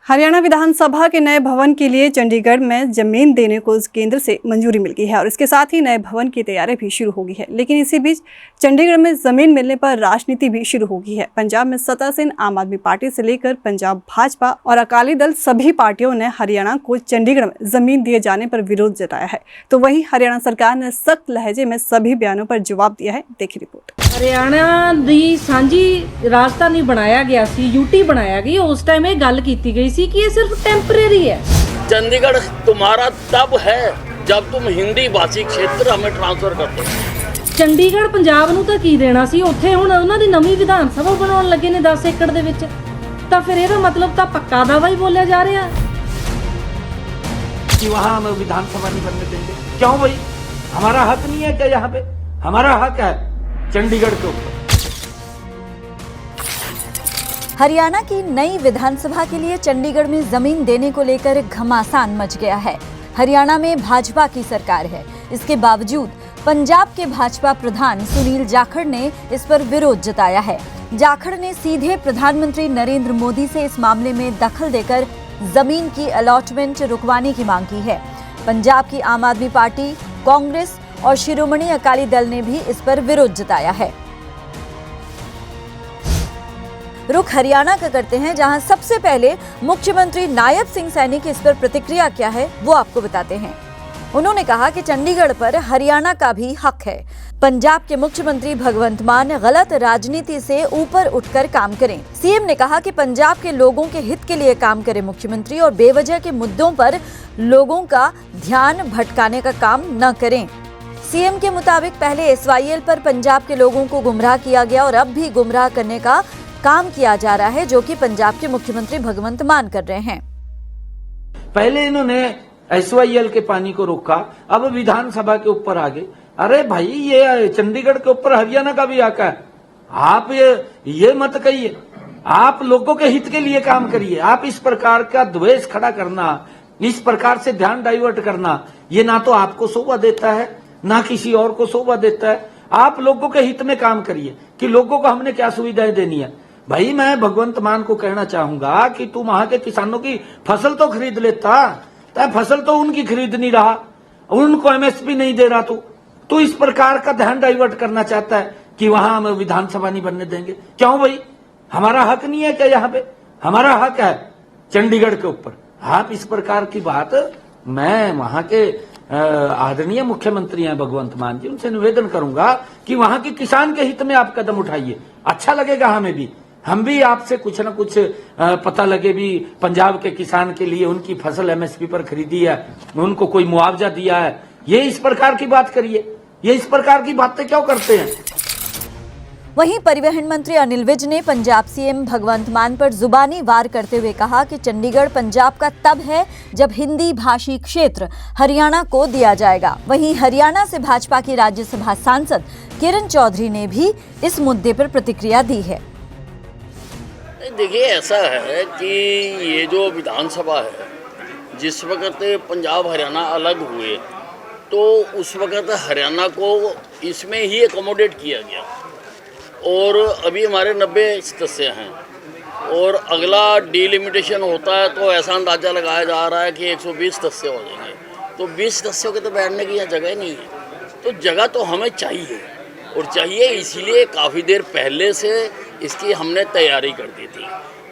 हरियाणा विधानसभा के नए भवन के लिए चंडीगढ़ में जमीन देने को केंद्र से मंजूरी मिल गई है और इसके साथ ही नए भवन की तैयारी भी शुरू हो गई है। लेकिन इसी बीच चंडीगढ़ में जमीन मिलने पर राजनीति भी शुरू हो गई है। पंजाब में सत्तासीन आम आदमी पार्टी से लेकर पंजाब भाजपा और अकाली दल सभी पार्टियों ने हरियाणा को चंडीगढ़ में जमीन दिए जाने पर विरोध जताया है, तो वहीं हरियाणा सरकार ने सख्त लहजे में सभी बयानों पर जवाब दिया है। देखिए रिपोर्ट। हरियाणा दी सांझी राजधानी बनाया गया सी, यूटी बनाया गई, उस टाइम ये गल की गई सी कि ये सिर्फ टेम्परेरी है। चंडीगढ़ तुम्हारा तब है जब तुम हिंदी भाषी क्षेत्र हमें ट्रांसफर कर दो। चंडीगढ़ पंजाब ਨੂੰ ਤਾਂ ਕੀ ਦੇਣਾ ਸੀ, ਉੱਥੇ ਹੁਣ ਉਹਨਾਂ ਦੀ ਨਵੀਂ ਵਿਧਾਨ ਸਭਾ ਬਣਾਉਣ ਲੱਗੇ ਨੇ 10 ਏਕੜ ਦੇ ਵਿੱਚ, ਤਾਂ ਫਿਰ ਇਹਦਾ ਮਤਲਬ ਤਾਂ ਪੱਕਾ ਦਾਵਾ ਹੀ ਬੋਲਿਆ ਜਾ ਰਿਹਾ कि वहाँ हम विधानसभा नहीं बनने देंगे। क्यों भाई, हमारा हक नहीं है क्या? यहाँ पे हमारा हक है चंडीगढ़ के ऊपर। हरियाणा की नई विधानसभा के लिए चंडीगढ़ में जमीन देने को लेकर घमासान मच गया है। हरियाणा में भाजपा की सरकार है, इसके बावजूद पंजाब के भाजपा प्रधान सुनील जाखड़ ने इस पर विरोध जताया है। जाखड़ ने सीधे प्रधानमंत्री नरेंद्र मोदी से इस मामले में दखल देकर जमीन की अलॉटमेंट रुकवाने की मांग की है। पंजाब की आम आदमी पार्टी, कांग्रेस और शिरोमणि अकाली दल ने भी इस पर विरोध जताया है। रुख हरियाणा का करते हैं, जहां सबसे पहले मुख्यमंत्री नायब सिंह सैनी की इस पर प्रतिक्रिया क्या है वो आपको बताते हैं। उन्होंने कहा कि चंडीगढ़ पर हरियाणा का भी हक है। पंजाब के मुख्यमंत्री भगवंत मान गलत राजनीति से ऊपर उठकर काम करें। सीएम ने कहा कि पंजाब के लोगों के हित के लिए काम करे मुख्यमंत्री और बेवजह के मुद्दों पर लोगों का ध्यान भटकाने का काम न करें। सीएम के मुताबिक पहले एसवाईएल पर पंजाब के लोगों को गुमराह किया गया और अब भी गुमराह करने का काम किया जा रहा है, जो कि पंजाब के मुख्यमंत्री भगवंत मान कर रहे हैं। पहले इन्होंने एसवाईएल के पानी को रोका, अब विधानसभा के ऊपर आ गए। अरे भाई, ये चंडीगढ़ के ऊपर हरियाणा का भी हक है। आप ये मत कहिए, आप लोगों के हित के लिए काम करिए। आप इस प्रकार का द्वेष खड़ा करना, इस प्रकार से ध्यान डाइवर्ट करना, ये ना तो आपको शोभा देता है ना किसी और को शोभा देता है। आप लोगों के हित में काम करिए कि लोगों को हमने क्या सुविधाएं देनी है। भाई, मैं भगवंत मान को कहना चाहूंगा कि तू वहां के किसानों की फसल तो खरीद लेता, फसल तो उनकी खरीद नहीं रहा, उनको एमएसपी नहीं दे रहा। तू इस प्रकार का ध्यान डाइवर्ट करना चाहता है कि वहां हम विधानसभा नहीं बनने देंगे। क्यों भाई, हमारा हक नहीं है क्या? यहाँ पे हमारा हक है चंडीगढ़ के ऊपर। आप इस प्रकार की बात, मैं वहां के आदरणीय मुख्यमंत्री हैं भगवंत मान जी, उनसे निवेदन करूंगा कि वहां के किसान के हित में आप कदम उठाइए। अच्छा लगेगा हमें भी, हम भी आपसे कुछ न कुछ पता लगे भी पंजाब के किसान के लिए उनकी फसल एमएसपी पर खरीदी है, उनको कोई मुआवजा दिया है। ये इस प्रकार की बात करिए, ये इस प्रकार की बातें क्यों करते हैं? वहीं परिवहन मंत्री अनिल विज ने पंजाब सीएम भगवंत मान पर जुबानी वार करते हुए कहा कि चंडीगढ़ पंजाब का तब है जब हिंदी भाषी क्षेत्र हरियाणा को दिया जाएगा। वहीं हरियाणा से भाजपा की राज्यसभा सांसद किरण चौधरी ने भी इस मुद्दे पर प्रतिक्रिया दी है। देखिए, ऐसा है कि ये जो विधानसभा है, जिस वक्त पंजाब हरियाणा अलग हुए तो उस वक्त हरियाणा को इसमें ही एकोमोडेट किया गया और अभी हमारे 90 सदस्य हैं और अगला डिलिमिटेशन होता है तो ऐसा अंदाज़ा लगाया जा रहा है कि 120 सदस्य हो जाएंगे। तो 20 सदस्यों के तो बैठने की यहाँ जगह नहीं है, तो जगह तो हमें चाहिए और चाहिए इसीलिए काफ़ी देर पहले से इसकी हमने तैयारी कर दी थी।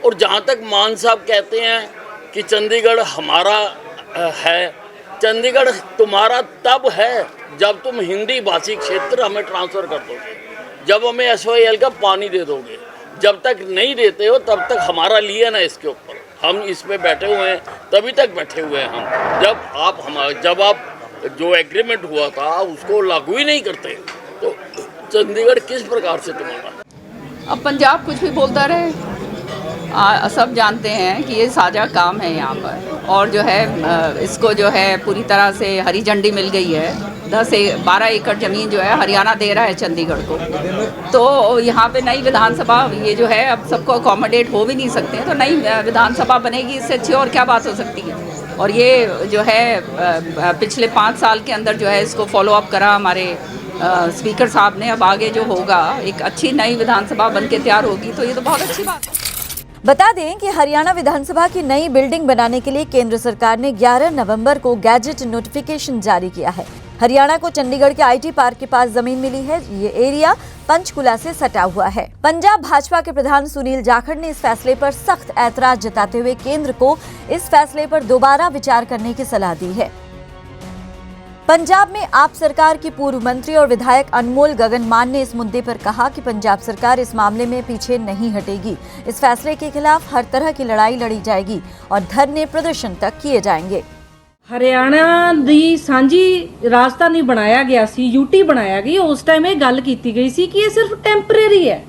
और जहाँ तक मान साहब कहते हैं कि चंडीगढ़ हमारा है, चंडीगढ़ तुम्हारा तब है जब तुम हिंदी भाषी क्षेत्र हमें ट्रांसफ़र कर दोगे, जब हमें एसवाईएल का पानी दे दोगे। जब तक नहीं देते हो तब तक हमारा लिया ना इसके ऊपर, हम इसमें बैठे हुए हैं, तभी तक बैठे हुए हैं हम। जब आप जो एग्रीमेंट हुआ था उसको लागू ही नहीं करते तो चंडीगढ़ किस प्रकार से तुम्हारा? अब पंजाब कुछ भी बोलता रहे, सब जानते हैं कि ये साझा काम है यहाँ पर और जो है इसको जो है पूरी तरह से हरी झंडी मिल गई है। 12 एकड़ ज़मीन जो है हरियाणा दे रहा है चंडीगढ़ को, तो यहाँ पे नई विधानसभा ये जो है अब सबको अकोमोडेट हो भी नहीं सकते हैं, तो नई विधानसभा बनेगी, इससे अच्छी और क्या बात हो सकती है। और ये जो है पिछले 5 साल के अंदर जो है इसको फॉलो अप करा हमारे स्पीकर साहब ने। अब आगे जो होगा एक अच्छी नई विधानसभा बन के तैयार होगी, तो ये तो बहुत अच्छी बात है। बता दें कि हरियाणा विधानसभा की नई बिल्डिंग बनाने के लिए केंद्र सरकार ने 11 नवंबर को गैजेट नोटिफिकेशन जारी किया है। हरियाणा को चंडीगढ़ के आईटी पार्क के पास जमीन मिली है। ये एरिया पंचकुला से सटा हुआ है। पंजाब भाजपा के प्रधान सुनील जाखड़ ने इस फैसले पर सख्त ऐतराज जताते हुए केंद्र को इस फैसले पर दोबारा विचार करने की सलाह दी है। पंजाब में आप सरकार की पूर्व मंत्री और विधायक अनमोल गगन मान ने इस मुद्दे पर कहा कि पंजाब सरकार इस मामले में पीछे नहीं हटेगी। इस फैसले के खिलाफ हर तरह की लड़ाई लड़ी जाएगी और धरने प्रदर्शन तक किए जाएंगे। ਹਰਿਆਣਾ ਦੀ ਸਾਂਝੀ ਰਾਜਧਾਨੀ ਬਣਾਇਆ ਗਿਆ ਸੀ, ਯੂਟੀ ਬਣਾਇਆ ਗਿਆ। ਉਸ ਟਾਈਮ ਇਹ ਗੱਲ ਕੀਤੀ ਗਈ ਸੀ ਕਿ ਇਹ ਸਿਰਫ ਟੈਂਪਰੇਰੀ ਹੈ,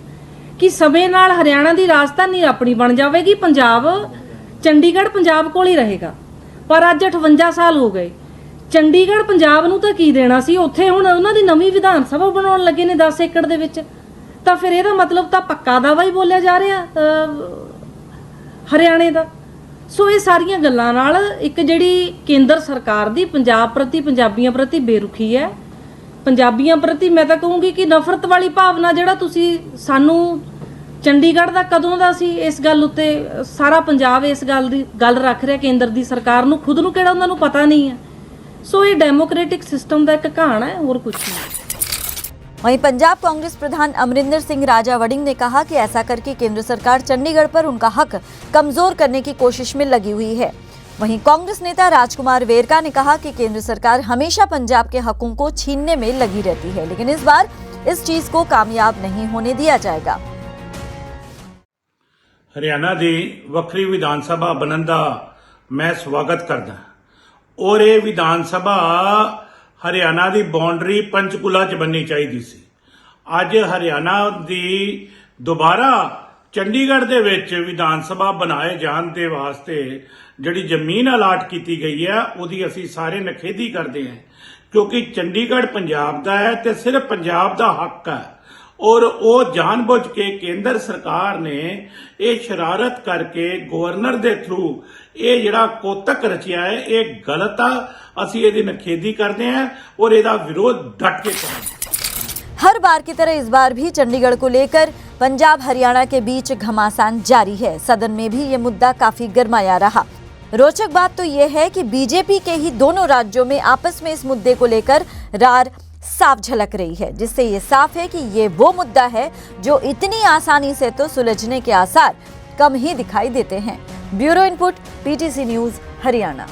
ਕਿ ਸਮੇਂ ਨਾਲ ਹਰਿਆਣਾ ਦੀ ਰਾਜਧਾਨੀ ਆਪਣੀ ਬਣ ਜਾਵੇਗੀ, ਪੰਜਾਬ ਚੰਡੀਗੜ੍ਹ ਪੰਜਾਬ ਕੋਲ ਹੀ ਰਹੇਗਾ। ਪਰ ਅੱਜ 58 ਸਾਲ ਹੋ ਗਏ, ਚੰਡੀਗੜ੍ਹ ਪੰਜਾਬ ਨੂੰ ਤਾਂ ਕੀ ਦੇਣਾ ਸੀ। ਉੱਥੇ ਹੁਣ ਉਹਨਾਂ ਦੀ ਨਵੀਂ ਵਿਧਾਨ ਸਭਾ ਬਣਾਉਣ ਲੱਗੇ ਨੇ 10 ਏਕੜ ਦੇ ਵਿੱਚ, ਤਾਂ ਫਿਰ ਇਹਦਾ ਮਤਲਬ ਤਾਂ ਪੱਕਾ ਦਾਅਵਾ ਹੀ ਬੋਲਿਆ ਜਾ ਰਿਹਾ ਹਰਿਆਣੇ ਦਾ। ਸੋ ਇਹ ਸਾਰੀਆਂ ਗੱਲਾਂ ਨਾਲ ਇੱਕ ਜਿਹੜੀ ਕੇਂਦਰ ਸਰਕਾਰ ਦੀ ਪੰਜਾਬ ਪ੍ਰਤੀ, ਪੰਜਾਬੀਆਂ ਪ੍ਰਤੀ ਬੇਰੁਖੀ ਹੈ। ਪੰਜਾਬੀਆਂ ਪ੍ਰਤੀ ਮੈਂ ਤਾਂ ਕਹੂੰਗੀ ਕਿ ਨਫ਼ਰਤ ਵਾਲੀ ਭਾਵਨਾ ਜਿਹੜਾ ਤੁਸੀਂ ਸਾਨੂੰ ਚੰਡੀਗੜ੍ਹ ਦਾ ਕਦੋਂ ਦਾ ਸੀ ਇਸ ਗੱਲ ਉੱਤੇ ਸਾਰਾ ਪੰਜਾਬ ਇਸ ਗੱਲ ਦੀ ਗੱਲ ਰੱਖ ਰਿਹਾ ਕੇਂਦਰ ਦੀ ਸਰਕਾਰ ਨੂੰ, ਖੁਦ ਨੂੰ ਕਿਹੜਾ ਉਹਨਾਂ ਨੂੰ ਪਤਾ ਨਹੀਂ ਹੈ। ਸੋ ਇਹ ਡੈਮੋਕ੍ਰੈਟਿਕ ਸਿਸਟਮ ਦਾ ਇੱਕ ਕਹਾਣਾ है और कुछ नहीं। वहीं पंजाब कांग्रेस प्रधान अमरिंदर सिंह राजा वड़िंग ने कहा कि ऐसा करके केंद्र सरकार चंडीगढ़ पर उनका हक कमजोर करने की कोशिश में लगी हुई है। वहीं कांग्रेस नेता राजकुमार वेरका ने कहा कि केंद्र सरकार हमेशा पंजाब के हकों को छीनने में लगी रहती है, लेकिन इस बार इस चीज को कामयाब नहीं होने दिया जाएगा। हरियाणा की वक्री विधान सभा बनने का मैं स्वागत करदा और ये विधान सभा हरियाणा की बाउंड्री पंचकुला च बननी चाहिए सी। अज हरियाणा की दोबारा चंडीगढ़ दे विच विधान सभा बनाए जाने दे वास्ते जिहड़ी जमीन अलाट की गई है उहदी असीं सारे नखेधी करते हैं, क्योंकि चंडीगढ़ पंजाब दा है ते सिर्फ पंजाब दा हक है। और वो जानबूझ के केंद्र सरकार ने ये शरारत करके गवर्नर दे थ्रू ये जिहड़ा कोतक रचिया है ये गलत आ। असीं इहदी नखेधी करते हैं और इसदा विरोध डट के करेंगे। हर बार की तरह इस बार भी चंडीगढ़ को लेकर पंजाब हरियाणा के बीच घमासान जारी है। सदन में भी ये मुद्दा काफी गर्माया रहा। रोचक बात तो ये है कि बीजेपी के ही दोनों राज्यों में आपस में इस मुद्दे को लेकर रार साफ झलक रही है, जिससे ये साफ है कि ये वो मुद्दा है जो इतनी आसानी से तो सुलझने के आसार कम ही दिखाई देते हैं। Bureau input, PTC news, Haryana.